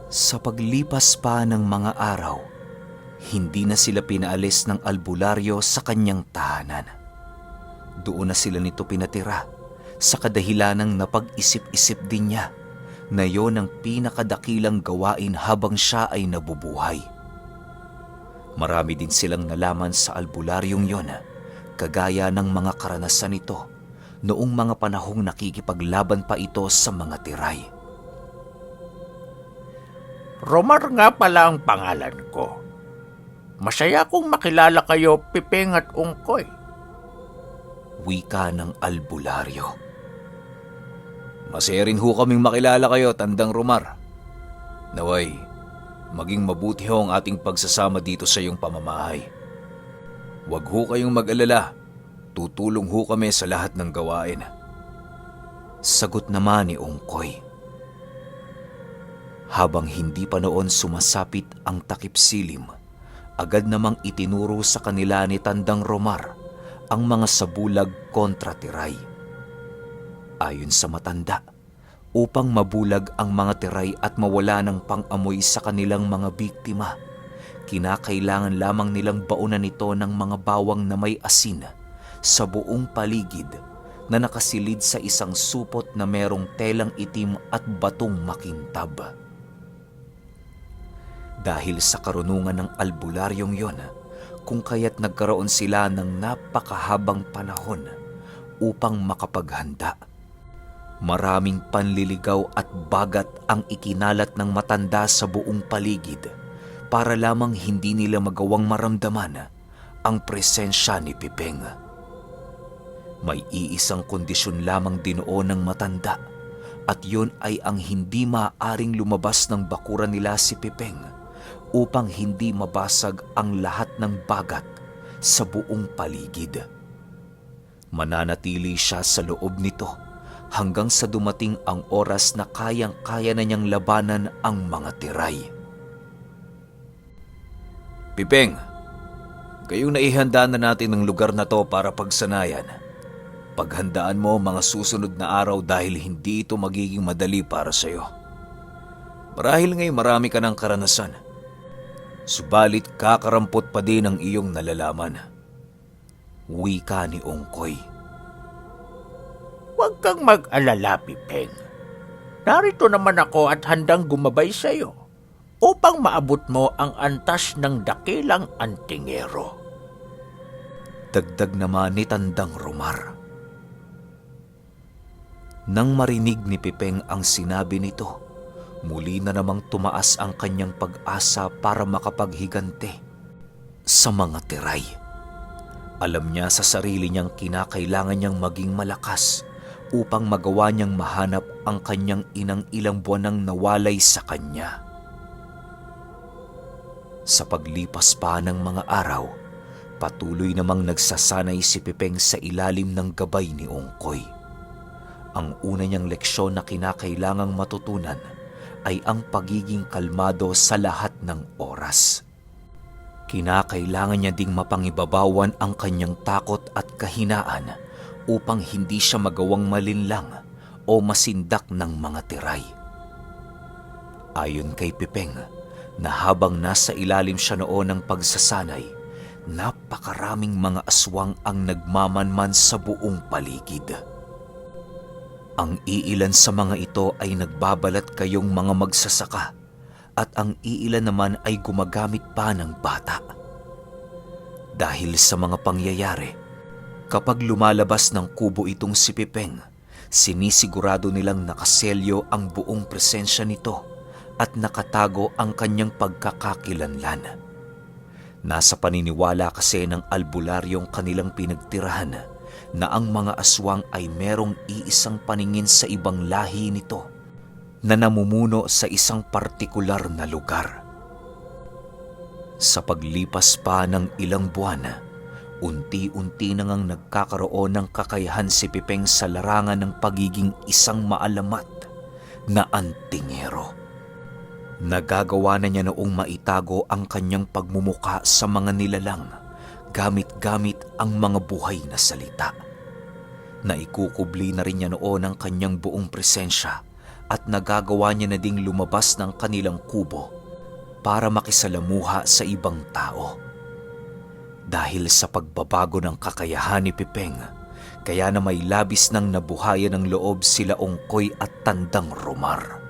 Sa paglipas pa ng mga araw, hindi na sila pinaalis ng albularyo sa kanyang tahanan. Doon na sila nito pinatira sa kadahilanang napag-isip-isip din niya na yon ang pinakadakilang gawain habang siya ay nabubuhay. Marami din silang nalaman sa albularyong yon, kagaya ng mga karanasan nito noong mga panahong nakikipaglaban pa ito sa mga tiray. Romar nga pala ang pangalan ko. Masaya kong makilala kayo, Pipeng at Ungkoy. Wika ng albularyo. Masaya rin ho kaming makilala kayo, Tandang Romar. Naway, maging mabuti ho ang ating pagsasama dito sa iyong pamamahay. Huwag ho kayong mag-alala. Tutulong ho kami sa lahat ng gawain. Sagot naman ni Ungkoy. Habang hindi pa noon sumasapit ang takip silim, agad namang itinuro sa kanila ni Tandang Romar ang mga sabulag kontra tiray. Ayon sa matanda, upang mabulag ang mga tiray at mawala ng pang-amoy sa kanilang mga biktima, kinakailangan lamang nilang baunan ito ng mga bawang na may asin sa buong paligid na nakasilid sa isang supot na merong telang itim at batong makintab. Dahil sa karunungan ng albularyong yon, kung kaya't nagkaroon sila ng napakahabang panahon upang makapaghanda. Maraming panliligaw at bagat ang ikinalat ng matanda sa buong paligid para lamang hindi nila magawang maramdaman ang presensya ni Pipeng. May iisang kondisyon lamang dinoon ng matanda at yun ay ang hindi maaaring lumabas ng bakuran nila si Pipeng upang hindi mabasag ang lahat ng bagat sa buong paligid. Mananatili siya sa loob nito hanggang sa dumating ang oras na kayang-kaya na niyang labanan ang mga tiray. Pipeng, kayong naihanda na natin ang lugar na to para pagsanayan. Paghandaan mo mga susunod na araw dahil hindi ito magiging madali para sa iyo. Marahil ngayon marami ka ng karanasan. Subalit kakarampot pa din ang iyong nalalaman. Wika ni Ungkoy. Huwag kang mag-alala, Pipeng. Narito naman ako at handang gumabay sa iyo upang maabot mo ang antas ng dakilang antingero. Dagdag naman ni Tandang Romar. Nang marinig ni Pipeng ang sinabi nito, muli na namang tumaas ang kanyang pag-asa para makapaghigante sa mga tiray. Alam niya sa sarili niyang kinakailangan niyang maging malakas upang magawa niyang mahanap ang kanyang inang ilang buwan nang nawalay sa kanya. Sa paglipas pa ng mga araw, patuloy namang nagsasanay si Pipeng sa ilalim ng gabay ni Ungkoy. Ang una niyang leksyon na kinakailangang matutunan ay ang pagiging kalmado sa lahat ng oras. Kinakailangan niya ding mapangibabawan ang kanyang takot at kahinaan upang hindi siya magawang malinlang o masindak ng mga tiray. Ayon kay Pipeng, na habang nasa ilalim siya noon ng pagsasanay, napakaraming mga aswang ang nagmamanman sa buong paligid. Ang iilan sa mga ito ay nagbabalat kayong mga magsasaka at ang iilan naman ay gumagamit pa ng bata. Dahil sa mga pangyayari, kapag lumalabas ng kubo itong si Pipeng, sinisigurado nilang nakaselyo ang buong presensya nito at nakatago ang kanyang pagkakakilanlan. Nasa paniniwala kasi ng albularyong kanilang pinagtirahan na ang mga aswang ay merong iisang paningin sa ibang lahi nito na namumuno sa isang partikular na lugar. Sa paglipas pa ng ilang buwan, unti-unti na ngang nagkakaroon ng kakayahan si Pipeng sa larangan ng pagiging isang maalamat na antingero. Nagagawa na niya noong maitago ang kanyang pagmumuka sa mga nilalang gamit-gamit ang mga buhay na salita. Naikukubli na rin niya noon ang kanyang buong presensya at nagagawa niya na ding lumabas ng kanilang kubo para makisalamuha sa ibang tao. Dahil sa pagbabago ng kakayahan ni Pipeng, kaya na may labis ng nabuhayan ng loob sila Ongkoy at Tandang Romar.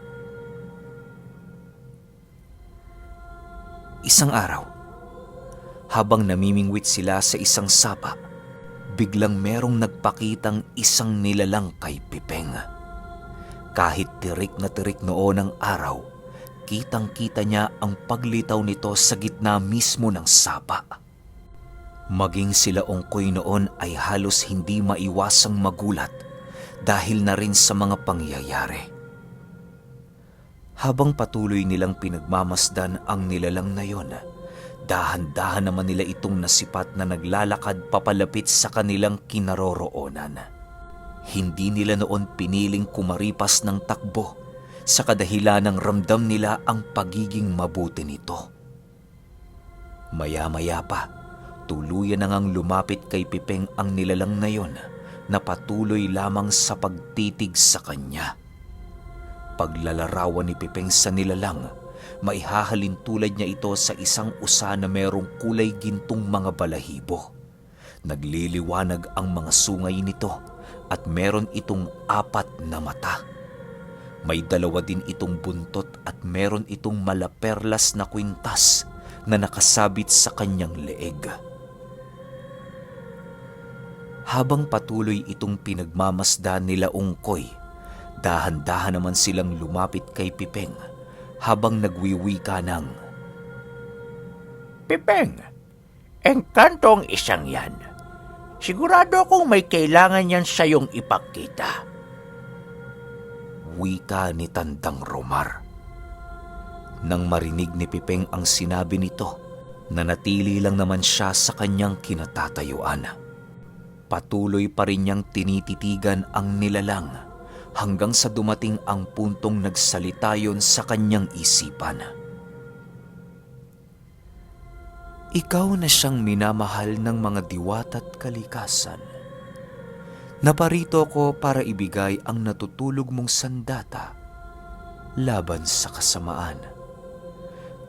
Isang araw, habang namimingwit sila sa isang sapa, biglang merong nagpakitang isang nilalang kay Pipeng. Kahit tirik na tirik noon ang araw, kitang-kita niya ang paglitaw nito sa gitna mismo ng sapa. Maging sila Ongkoy noon ay halos hindi maiwasang magulat dahil na rin sa mga pangyayari. Habang patuloy nilang pinagmamasdan ang nilalang na yon, dahan-dahan naman nila itong nasipat na naglalakad papalapit sa kanilang kinaroroonan. Hindi nila noon piniling kumaripas ng takbo sa kadahilan ng ramdam nila ang pagiging mabuti nito. Maya-maya pa, tuluyan na ngang lumapit kay Pipeng ang nilalang na yon na patuloy lamang sa pagtitig sa kanya. Paglalarawan ni Pipeng sa nilalang, maihahalin tulad niya ito sa isang usa na merong kulay gintong mga balahibo. Nagliliwanag ang mga sungay nito at meron itong 4 na mata. May 2 din itong buntot at meron itong malaperlas na kwintas na nakasabit sa kanyang leeg. Habang patuloy itong pinagmamasdan nila Ongkoy, dahan-dahan naman silang lumapit kay Pipeng habang nagwiwika ng, Pipeng, engkanto ang isang yan. Sigurado akong may kailangan yan sa iyong ipakita. wika ni Tandang Romar. Nang marinig ni Pipeng ang sinabi nito, nanatili lang naman siya sa kanyang kinatatayuan. Patuloy pa rin niyang tinititigan ang nilalang hanggang sa dumating ang puntong nagsalita yon sa kanyang isipan. Ikaw na siyang minamahal ng mga diwata't kalikasan. Naparito ko para ibigay ang natutulog mong sandata laban sa kasamaan.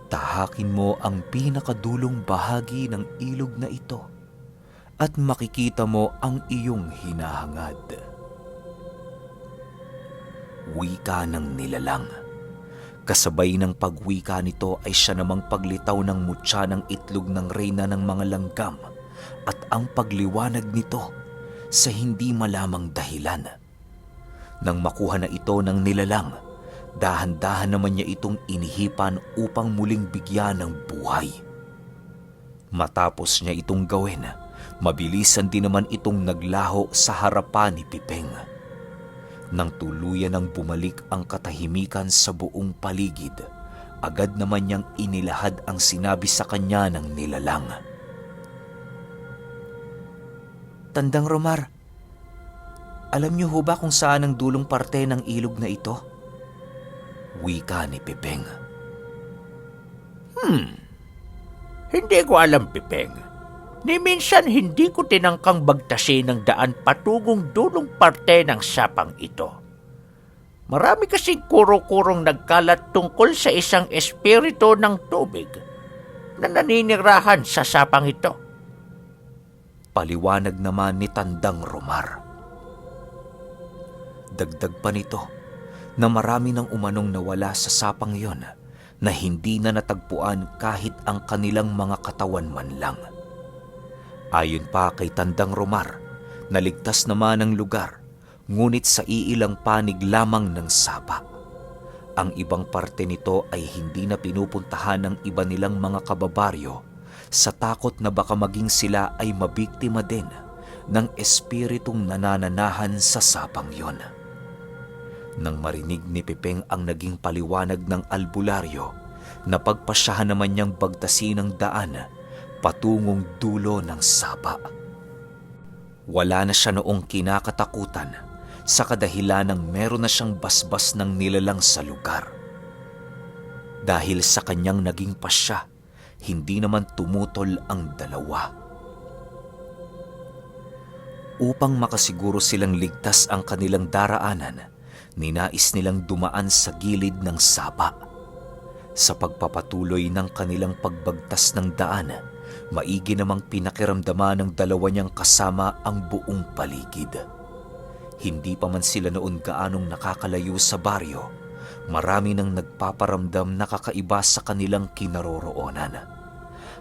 Tahakin mo ang pinakadulong bahagi ng ilog na ito at makikita mo ang iyong hinahangad. Wika ng nilalang. Kasabay ng pagwika nito ay siya namang paglitaw ng mutya ng itlog ng reyna ng mga langgam at ang pagliwanag nito sa hindi malamang dahilan. Nang makuha na ito ng nilalang, dahan-dahan naman niya itong inihipan upang muling bigyan ng buhay. Matapos niya itong gawin, mabilisan din naman itong naglaho sa harapan ni Pipeng. Nang tuluyan ng bumalik ang katahimikan sa buong paligid, agad naman niyang inilahad ang sinabi sa kanya ng nilalang. Tandang Romar, alam niyo ho ba kung saan ang dulong parte ng ilog na ito? Wika ni Pipeng. Hindi ko alam, Pipeng. Ni minsan hindi ko tinangkang bagtasin ng daan patungong dulong parte ng sapang ito. Marami kasing kuro-kurong nagkalat tungkol sa isang espiritu ng tubig na naninirahan sa sapang ito. Paliwanag naman ni Tandang Romar. Dagdag pa nito na marami ng umanong nawala sa sapang iyon na hindi na natagpuan kahit ang kanilang mga katawan man lang. Ayon pa kay Tandang Romar, naligtas naman ang lugar, ngunit sa iilang panig lamang ng sapa. Ang ibang parte nito ay hindi na pinupuntahan ng iba nilang mga kababaryo sa takot na baka maging sila ay mabiktima din ng espiritong nanananahan sa sapang yon. Nang marinig ni Pipeng ang naging paliwanag ng albularyo, napagpasyahan naman niyang bagtasin ang daan patungong dulo ng sapa. Wala na siya noong kinakatakutan sa kadahilan ng meron na siyang basbas ng nilalang sa lugar. Dahil sa kanyang naging pasya, hindi naman tumutol ang dalawa. Upang makasiguro silang ligtas ang kanilang daraanan, Ninais nilang dumaan sa gilid ng sapa. Sa pagpapatuloy ng kanilang pagbagtas ng daan, maigi namang pinakiramdaman ng dalawa niyang kasama ang buong paligid. Hindi pa man sila noon gaanong nakakalayo sa baryo, marami nang nagpaparamdam na kakaiba sa kanilang kinaroroonan.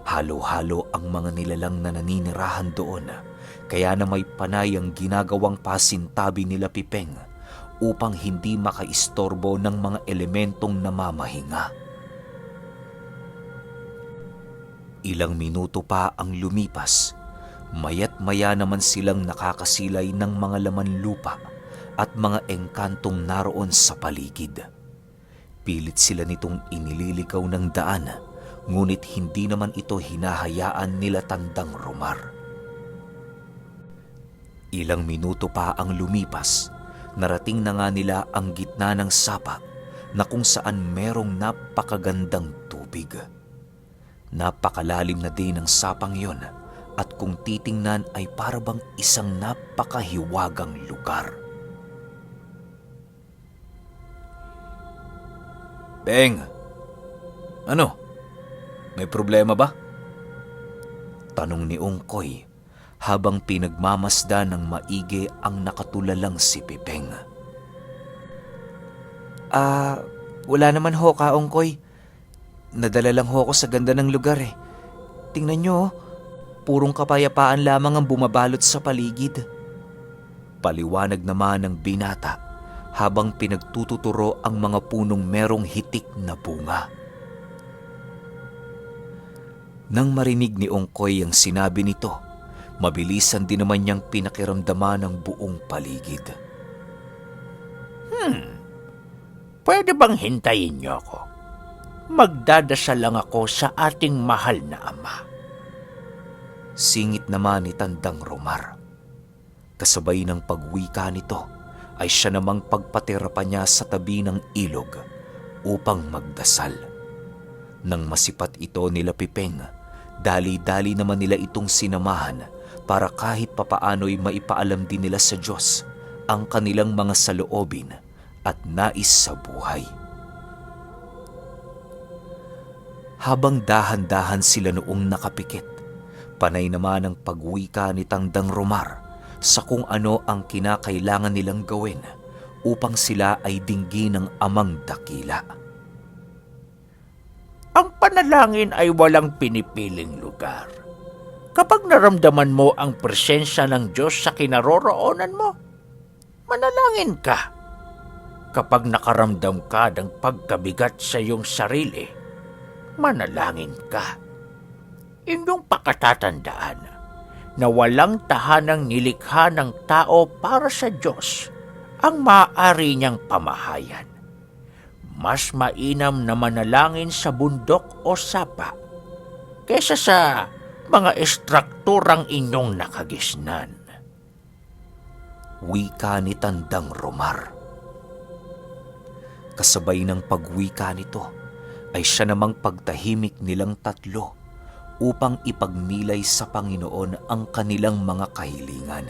Halo-halo ang mga nilalang na naninirahan doon, kaya na may panay ang ginagawang pasintabi nila Pipeng upang hindi makaistorbo ng mga elementong namamahinga. Ilang minuto pa ang lumipas, maya't maya naman silang nakakasilay ng mga laman lupa at mga engkantong naroon sa paligid. Pilit sila nitong inililigaw ng daan, ngunit hindi naman ito hinahayaan nila Tandang Romar. Ilang minuto pa ang lumipas, narating na nga nila ang gitna ng sapa na kung saan merong napakagandang tubig. Napakalalim na din ang sapang yon at kung titingnan ay parabang isang napakahiwagang lugar. Beng, ano? May problema ba? Tanong ni Ongkoy habang pinagmamasdan ng maigi ang nakatulalang si Pipeng. Wala naman ho ka, Ongkoy. Nadala lang ho ako sa ganda ng lugar eh. Tingnan nyo, purong kapayapaan lamang ang bumabalot sa paligid. Paliwanag naman ng binata habang pinagtututuro ang mga punong merong hitik na bunga. Nang marinig ni Ongkoy ang sinabi nito, mabilisan din naman niyang pinakiramdaman ang buong paligid. Pwede bang hintayin niyo ako? Magdadasal lang ako sa ating mahal na Ama. Singit naman ni Tandang Romar. Kasabay ng pagwika nito ay siya namang pagpatira pa niya sa tabi ng ilog upang magdasal. Nang masipat ito nila Pipeng, dali-dali naman nila itong sinamahan para kahit papaano'y maipaalam din nila sa Diyos ang kanilang mga saloobin at nais sa buhay. Habang dahan-dahan sila noong nakapikit, panay naman ang pagwika ni Tandang Romar sa kung ano ang kinakailangan nilang gawin upang sila ay dinggin ng Amang Dakila. Ang panalangin ay walang pinipiling lugar. Kapag naramdaman mo ang presensya ng Diyos sa kinaroroonan mo, manalangin ka. Kapag nakaramdam ka ng pagkabigat sa iyong sarili, manalangin ka. Inyong pakatatandaan na walang tahanang nilikha ng tao para sa Diyos ang maaari niyang pamahayan. Mas mainam na manalangin sa bundok o sapa kaysa sa mga estrukturang inyong nakagisnan. Wika ni Tandang Romar. Kasabay ng pagwika nito ay siya namang pagtahimik nilang tatlo upang ipagnilay sa Panginoon ang kanilang mga kahilingan.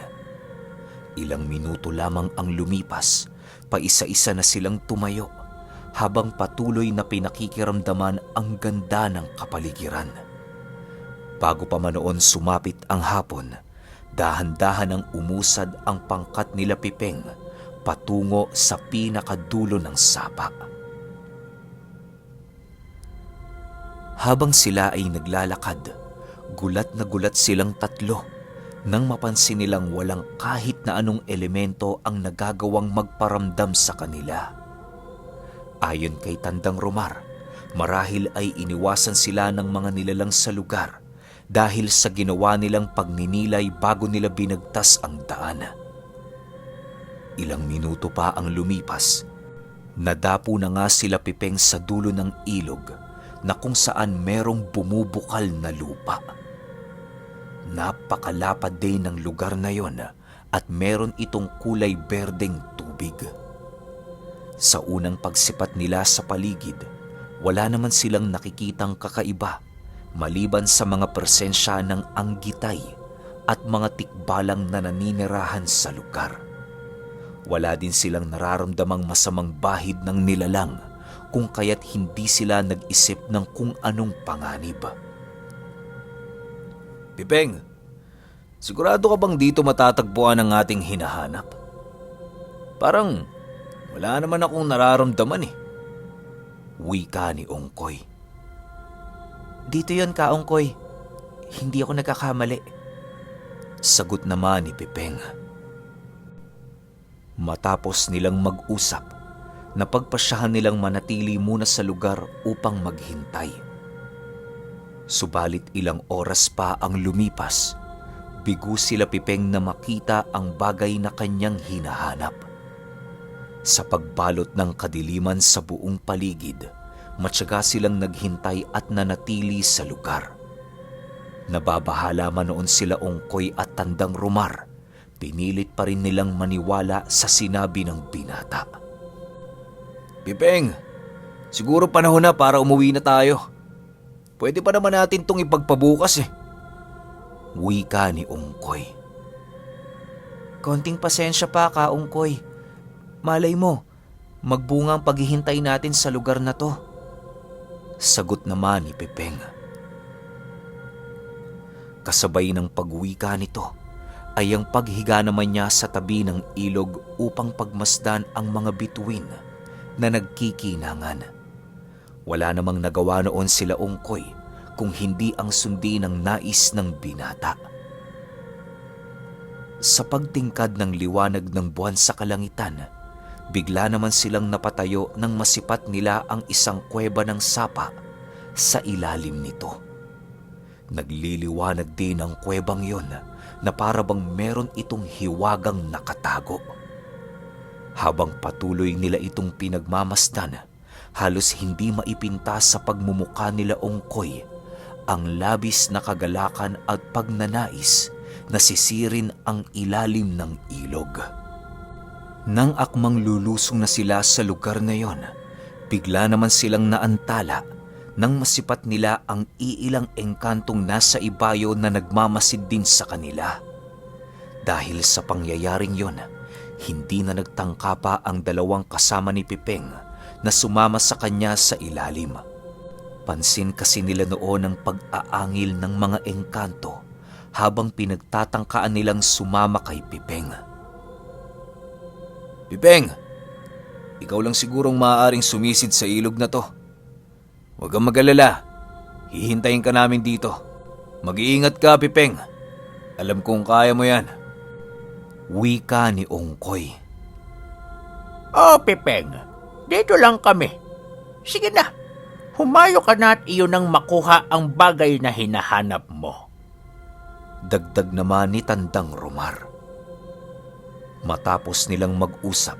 Ilang minuto lamang ang lumipas, paisa-isa na silang tumayo habang patuloy na pinakikiramdaman ang ganda ng kapaligiran. Bago pa manoon sumapit ang hapon, dahan-dahan ang umusad ang pangkat nila Pipeng patungo sa pinakadulo ng sapa. Habang sila ay naglalakad, gulat na gulat silang tatlo nang mapansin nilang walang kahit na anong elemento ang nagagawang magparamdam sa kanila. Ayon kay Tandang Romar, marahil ay iniwasan sila ng mga nilalang sa lugar dahil sa ginawa nilang pagninilay bago nila binagtas ang daan. Ilang minuto pa ang lumipas, nadapo na nga sila Pipeng sa dulo ng ilog na kung saan merong bumubukal na lupa. Napakalapad din ng lugar na yon at meron itong kulay berdeng tubig. Sa unang pagsipat nila sa paligid, wala naman silang nakikitang kakaiba maliban sa mga presensya ng anggitay at mga tikbalang na naninirahan sa lugar. Wala din silang nararamdamang masamang bahid ng nilalang kung kaya't hindi sila nag-isip ng kung anong panganib. Pipeng, sigurado ka bang dito matatagpuan ang ating hinahanap? Parang wala naman akong nararamdaman eh. Wika ni Ongkoy. Dito yon ka, Ongkoy. Hindi ako nagkakamali. Sagot naman ni Pipeng. Matapos nilang mag-usap, napagpasyahan nilang manatili muna sa lugar upang maghintay. Subalit ilang oras pa ang lumipas, bigo sila Pipeng na makita ang bagay na kanyang hinahanap. Sa pagbalot ng kadiliman sa buong paligid, matyaga silang naghintay at nanatili sa lugar. Nababahala man noon sila Ongkoy at Tandang Rumar, pinilit pa rin nilang maniwala sa sinabi ng binata. Pipeng, siguro panahon na para umuwi na tayo. Pwede pa naman natin tong ipagpabukas eh. Wika ni Ongkoy. Konting pasensya pa ka, Ongkoy. Malay mo, magbunga ang paghihintay natin sa lugar na to. Sagot naman ni Pipeng. Kasabay ng pagwika nito ay ang paghiga naman niya sa tabi ng ilog upang pagmasdan ang mga bituin na nagkikinangan. Wala namang nagawa noon sila Ongkoy kung hindi ang sundin ng nais ng binata. Sa pagtingkad ng liwanag ng buwan sa kalangitan, bigla naman silang napatayo nang masipat nila ang isang kuweba ng sapa sa ilalim nito. Nagliliwanag din ang kuwebang yon na para bang meron itong hiwagang nakatago. Habang patuloy nila itong pinagmamasdan, halos hindi maipinta sa pagmumukha nila Ongkoy ang labis na kagalakan at pagnanais na sisirin ang ilalim ng ilog. Nang akmang lulusong na sila sa lugar na yon, bigla naman silang naantala nang masipat nila ang iilang engkantong nasa ibayo na nagmamasid din sa kanila. Dahil sa pangyayaring yon, hindi na nagtangka pa ang dalawang kasama ni Pipeng na sumama sa kanya sa ilalim. Pansin kasi nila noon ang pag-aangil ng mga engkanto habang pinagtatangkaan nilang sumama kay Pipeng. Pipeng, ikaw lang sigurong maaaring sumisid sa ilog na to. Huwag kang mag-alala, hihintayin ka namin dito. Mag-iingat ka, Pipeng. Alam kong kaya mo yan. Wika ni Ongkoy. Oh, Pipeng, dito lang kami. Sige na, humayo ka na at iyon ang makuha ang bagay na hinahanap mo. Dagdag naman ni Tandang Rumar. Matapos nilang mag-usap,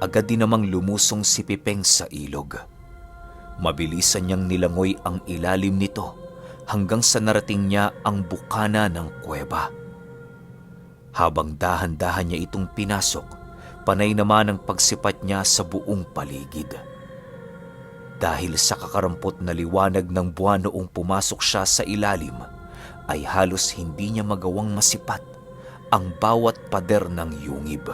agad din namang lumusong si Pipeng sa ilog. Mabilisan niyang nilangoy ang ilalim nito hanggang sa narating niya ang bukana ng kuweba. Habang dahan-dahan niya itong pinasok, panay naman ang pagsipat niya sa buong paligid. Dahil sa kakarampot na liwanag ng buwan noong pumasok siya sa ilalim, ay halos hindi niya magawang masipat ang bawat pader ng yungib.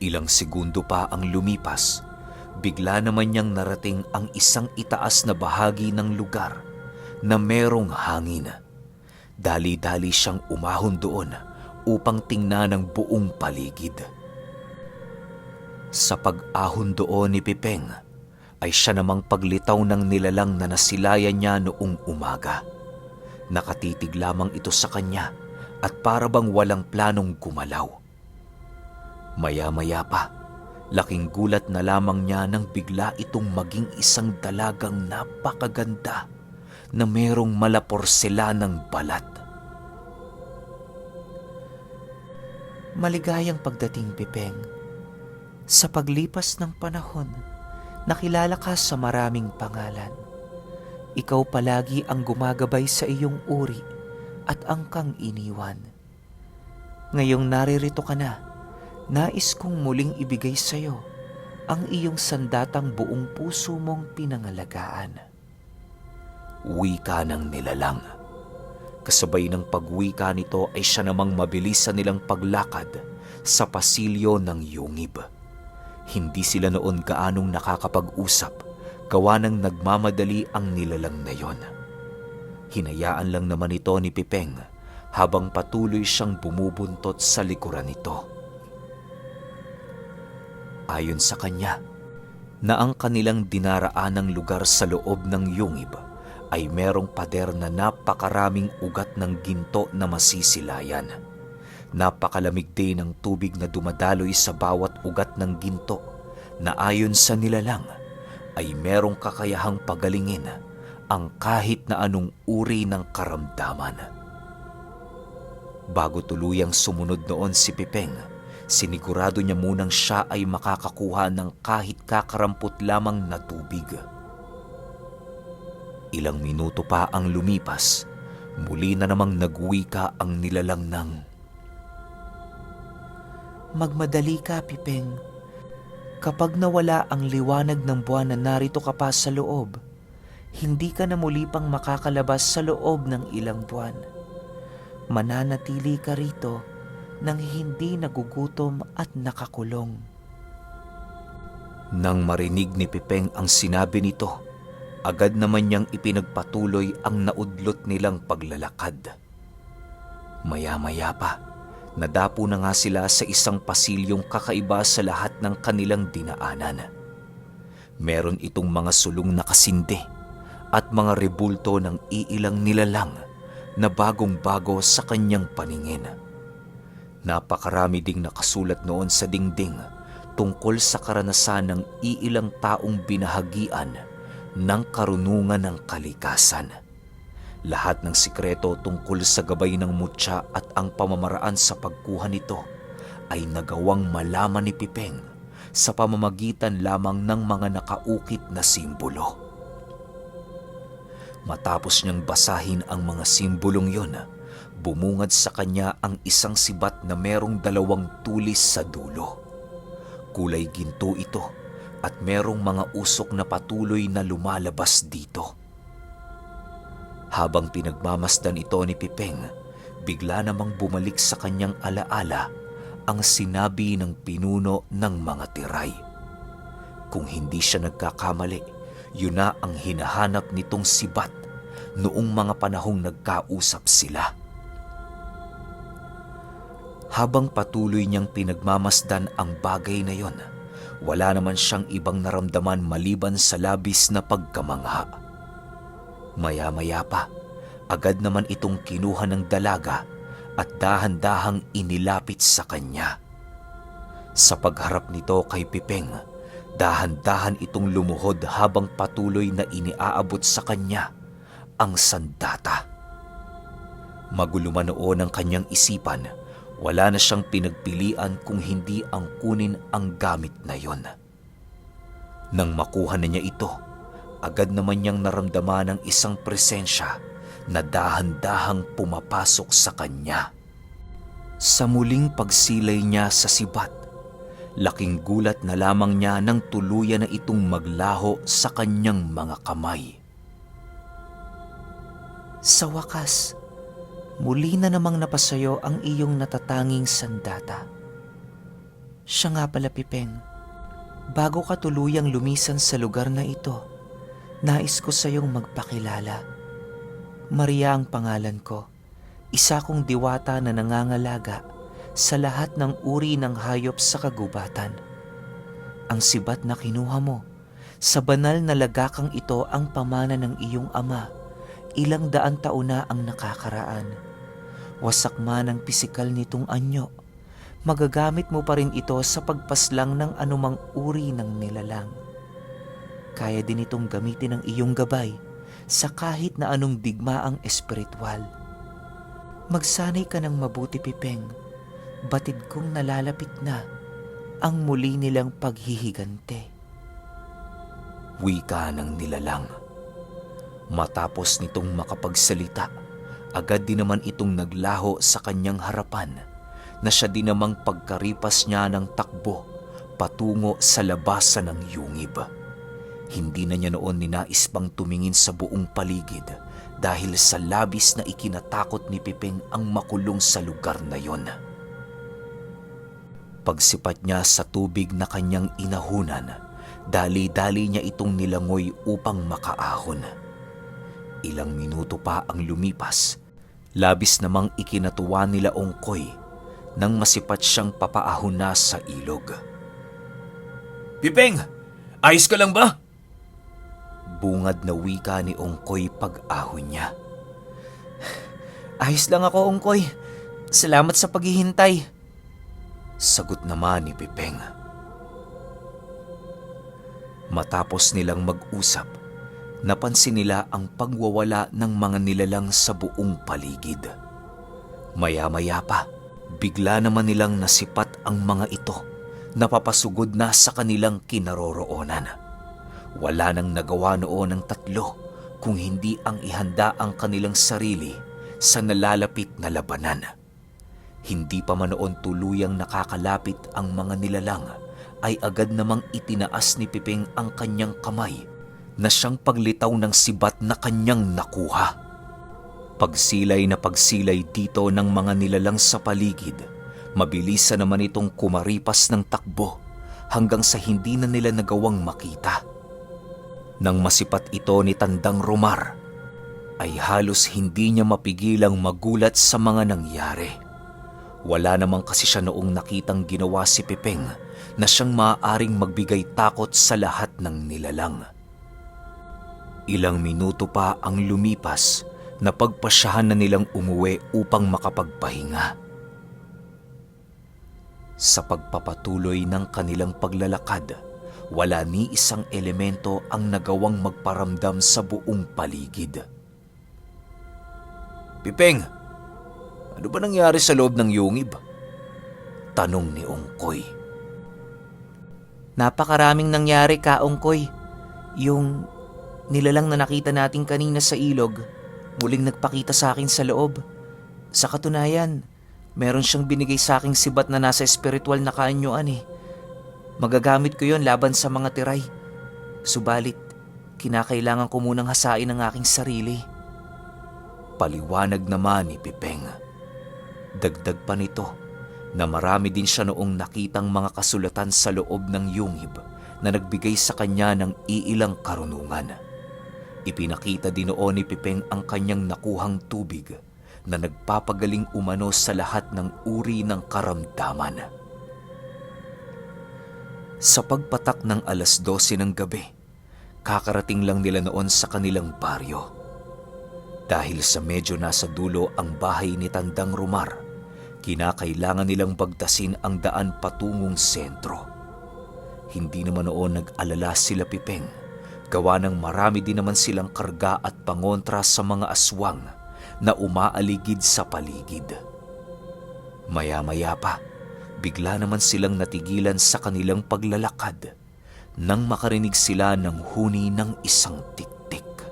Ilang segundo pa ang lumipas, bigla naman niyang narating ang isang itaas na bahagi ng lugar na merong hangin. Dali-dali siyang umahon doon upang tingnan ang buong paligid. Sa pag-ahon doon ni Pipeng, ay siya namang paglitaw ng nilalang na nasilayan niya noong umaga. Nakatitig lamang ito sa kanya at para bang walang planong gumalaw. Maya-maya pa, laking gulat na lamang niya nang bigla itong maging isang dalagang napakaganda na merong malaporselanang balat. Maligayang pagdating, Pipeng. Sa paglipas ng panahon, nakilala ka sa maraming pangalan. Ikaw palagi ang gumagabay sa iyong uri at angkang iniwan. Ngayong naririto ka na, nais kong muling ibigay sa iyo ang iyong sandatang buong puso mong pinangalagaan. Wika ng nilalang. Kasabay ng pagwika nito ay siya namang mabilisan nilang paglakad sa pasilyo ng yungib. Hindi sila noon gaanong nakakapag-usap, gawa ng nagmamadali ang nilalang na yon. Hinayaan lang naman ito ni Pipeng habang patuloy siyang bumubuntot sa likuran nito. Ayon sa kanya, na ang kanilang dinaraanang lugar sa loob ng yungib ay merong pader na napakaraming ugat ng ginto na masisilayan. Napakalamig din ng tubig na dumadaloy sa bawat ugat ng ginto na ayon sa nilalang ay merong kakayahang pagalingin ang kahit na anong uri ng karamdaman. Bago tuluyang sumunod noon si Pipeng, sinigurado niya munang siya ay makakakuha ng kahit kakarampot lamang na tubig. Ilang minuto pa ang lumipas, muli na namang nagwika ang nilalang ng, Magmadali ka, Pipeng. Kapag nawala ang liwanag ng buwan na narito ka pa sa loob, hindi ka na muli pang makakalabas sa loob ng ilang buwan. Mananatili ka rito nang hindi nagugutom at nakakulong. Nang marinig ni Pipeng ang sinabi nito, agad naman niyang ipinagpatuloy ang naudlot nilang paglalakad. Maya-maya pa, nadapo na nga sila sa isang pasilyong kakaiba sa lahat ng kanilang dinaanan. Meron itong mga sulong na kasindi at mga rebulto ng iilang nilalang na bagong-bago sa kanyang paningin. Napakarami ding nakasulat noon sa dingding tungkol sa karanasan ng iilang taong binahagian ng karunungan ng kalikasan. Lahat ng sikreto tungkol sa gabay ng mutya at ang pamamaraan sa pagkuha nito ay nagawang malaman ni Pipeng sa pamamagitan lamang ng mga nakaukit na simbolo. Matapos niyang basahin ang mga simbolong yon, bumungad sa kanya ang isang sibat na merong 2 tulis sa dulo. Kulay ginto ito at merong mga usok na patuloy na lumalabas dito. Habang pinagmamasdan ito ni Pipeng, bigla namang bumalik sa kanyang alaala ang sinabi ng pinuno ng mga tiray. Kung hindi siya nagkakamali, yun na ang hinahanap nitong sibat noong mga panahong nagkausap sila. Habang patuloy niyang pinagmamasdan ang bagay na yon, wala naman siyang ibang naramdaman maliban sa labis na pagkamangha. Maya-maya pa, agad naman itong kinuha ng dalaga at dahan-dahang inilapit sa kanya. Sa pagharap nito kay Pipeng, dahan-dahan itong lumuhod habang patuloy na iniaabot sa kanya ang sandata. Magulo man noon ang kanyang isipan, wala na siyang pinagpilian kung hindi ang kunin ang gamit na yon. Nang makuha na niya ito, agad naman niyang naramdaman ang isang presensya na dahan-dahang pumapasok sa kanya. Sa muling pagsilay niya sa sibat, laking gulat na lamang niya nang tuluyan na itong maglaho sa kanyang mga kamay. Sa wakas, muli na namang napasayo ang iyong natatanging sandata. Siya nga pala, Pipeng. Bago ka tuluyang lumisan sa lugar na ito, nais ko sa iyong magpakilala. Maria ang pangalan ko, isa kong diwata na nangangalaga sa lahat ng uri ng hayop sa kagubatan. Ang sibat na kinuha mo, sa banal na lagakang ito ang pamana ng iyong ama, ilang daan taon na ang nakakaraan. Wasak man ang pisikal nitong anyo, magagamit mo pa rin ito sa pagpaslang ng anumang uri ng nilalang. Kaya din itong gamitin ng iyong gabay sa kahit na anong digmaang espiritual. Magsanay ka ng mabuti, Pipeng. Batid kong nalalapit na ang muli nilang paghihigante. Wika ng nilalang. Matapos nitong makapagsalita, agad din naman itong naglaho sa kanyang harapan na siya din namang pagkaripas niya ng takbo patungo sa labasan ng yungib. Hindi na niya noon ninais pang tumingin sa buong paligid dahil sa labis na ikinatakot ni Pipeng ang makulong sa lugar na yon. Pagsipat niya sa tubig na kanyang inahunan, dali-dali niya itong nilangoy upang makaahon. Ilang minuto pa ang lumipas, labis namang ikinatuwa nila Ongkoy nang masipat siyang papaahon na sa ilog. Pipeng, ayos ka lang ba? Bungad na wika ni Ongkoy pag-ahon niya. Ayos lang ako, Ongkoy. Salamat sa paghihintay. Sagot naman ni Pipeng. Matapos nilang mag-usap, napansin nila ang pagwawala ng mga nilalang sa buong paligid. Maya-maya pa, bigla naman nilang nasipat ang mga ito, napapasugod na sa kanilang kinaroroonan. Wala nang nagawa noon ng tatlo kung hindi ang ihanda ang kanilang sarili sa nalalapit na labanan. Hindi pa man noon tuluyang nakakalapit ang mga nilalang, ay agad namang itinaas ni Pipeng ang kanyang kamay na siyang paglitaw ng sibat na kanyang nakuha. Pagsilay na pagsilay dito ng mga nilalang sa paligid, mabilisan naman itong kumaripas ng takbo hanggang sa hindi na nila nagawang makita. Nang masipat ito ni Tandang Romar, ay halos hindi niya mapigilang magulat sa mga nangyari. Wala namang kasi siya noong nakitang ginawa si Pipeng na siyang maaaring magbigay takot sa lahat ng nilalang. Ilang minuto pa ang lumipas na pagpasyahan na nilang umuwi upang makapagpahinga. Sa pagpapatuloy ng kanilang paglalakad, wala ni isang elemento ang nagawang magparamdam sa buong paligid. Pipeng, ano ba nangyari sa loob ng yungib? Tanong ni Ongkoy. Napakaraming nangyari ka, Ongkoy. Yung nilalang na nakita natin kanina sa ilog, muling nagpakita sa akin sa loob. Sa katunayan, meron siyang binigay sa aking sibat na nasa espiritual na kaanyuan eh. Magagamit ko yon laban sa mga tiray. Subalit, kinakailangan ko munang hasain ang aking sarili. Paliwanag naman ni Pipeng. Dagdag pa nito na marami din siya noong nakitang mga kasulatan sa loob ng yungib na nagbigay sa kanya ng iilang karunungan. Ipinakita din noon ni Pipeng ang kanyang nakuhang tubig na nagpapagaling umano sa lahat ng uri ng karamdaman. Sa pagpatak ng 12:00 ng gabi, kakarating lang nila noon sa kanilang baryo. Dahil sa medyo nasa dulo ang bahay ni Tandang Romar, kinakailangan nilang bagtasin ang daan patungong sentro. Hindi naman noon nag-alala sila Pipeng, gawa ng marami din naman silang karga at pangontra sa mga aswang na umaaligid sa paligid. Maya-maya pa, bigla naman silang natigilan sa kanilang paglalakad nang makarinig sila ng huni ng isang tiktik.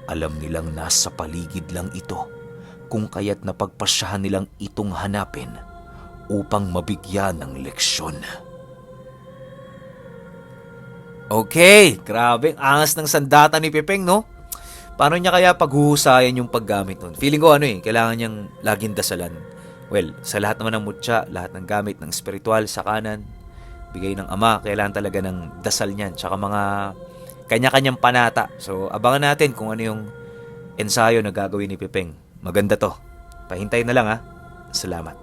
Alam nilang nasa paligid lang ito, kung kaya't napagpasyahan nilang itong hanapin upang mabigyan ng leksyon. Okay, grabe, ang angas ng sandata ni Pipeng, no? Paano niya kaya paghuhusayan yung paggamit nun? Feeling ko kailangan niyang laging dasalan. Well, sa lahat naman ng mutya, lahat ng gamit ng spiritual sa kanan, bigay ng Ama, kailangan talaga ng dasal niyan, tsaka mga kanya-kanyang panata. So, abangan natin kung ano yung ensayo na gagawin ni Pipeng. Maganda to. Pahintay na lang ha. Salamat.